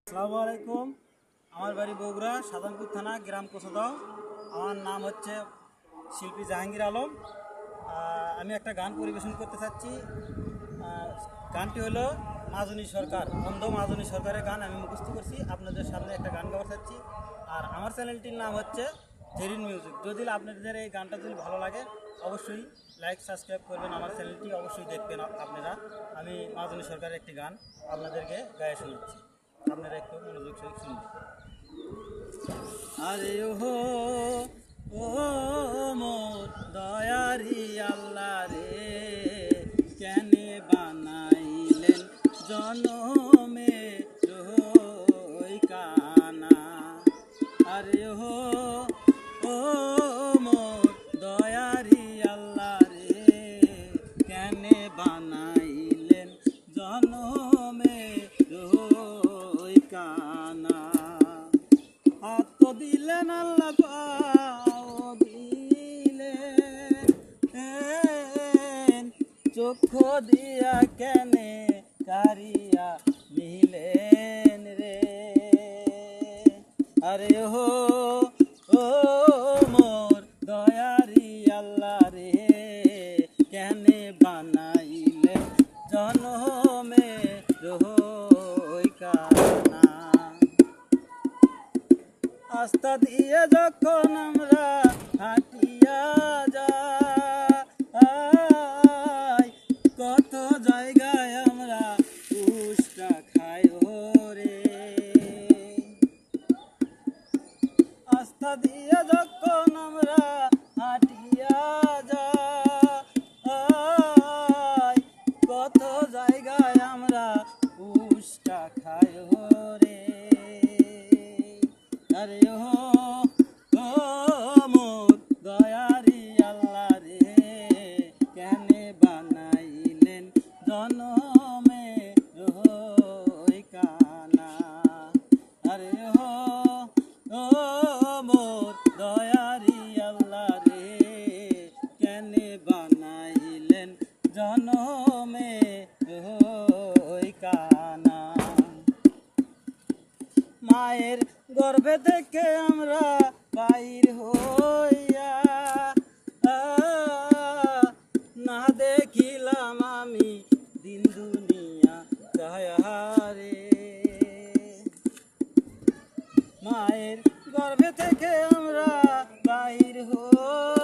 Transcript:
আসসালামু আলাইকুম। আমার বাড়ি বগুড়া সাধারণপুর থানা, গ্রাম কোষাদাও। আমার নাম হচ্ছে শিল্পী জাহাঙ্গীর আলম। আমি একটা গান পরিবেশন করতে চাচ্ছি। গানটি হলো মাজনী সরকার, অন্ধ মাজনী সরকারের গান আমি মুখস্থ করছি। আপনাদের সামনে একটা গান গাওয়া চাচ্ছি। আর আমার চ্যানেলটির নাম হচ্ছে জেরিন মিউজিক। যদি আপনাদের এই গানটা যদি ভালো লাগে অবশ্যই লাইক সাবস্ক্রাইব করবেন, আমার চ্যানেলটি অবশ্যই দেখবেন আপনারা। আমি মাজনী সরকারের একটি গান আপনাদেরকে গায়ে শোনাচ্ছি, আপনারা একটু মনোযোগ সহিত শুনবেন। আরে ওহো ও মোর দয়ারি আল্লাহ রে, কেনে বানাইলেন জনমে রই কানা। আরে ওহো ও মোর দয়ারি আল্লাহ রে, কেনে বানাইলেন জনমে রই কানা। হাত তো দিলেন আল্লাহ, পাও দিলেন, চক্ষু দিয়া কেনে কারিয়া নিলেন রে। আরে হো ও মোর দয়ারি আল্লাহ রে, কেনে বানাইলেন জনমে রই কানা। আস্থা দিয়ে যখন আমরা হাঁটিয়া যাই, কত জায়গায় আমরা উষ্টা খাই রে। আস্থা দিয়ে যখন আমরা হাঁটিয়া যাই, কত জায়গায় আমরা উষ্টা খাই রে। আরে ও মোর দয়ারি আল্লাহ রে, কেনে বানাইলেন জনমে রই কানা। আরে ও মোর দয়ারি আল্লাহ রে, কেনে বানাইলেন জনমে রই কানা। মায়ের গর্ভে থেকে আমরা বাইর হইয়া না দেখিলাম আমি দিন দুনিয়া রে। মায়ের গর্ভে থেকে আমরা বাইর হই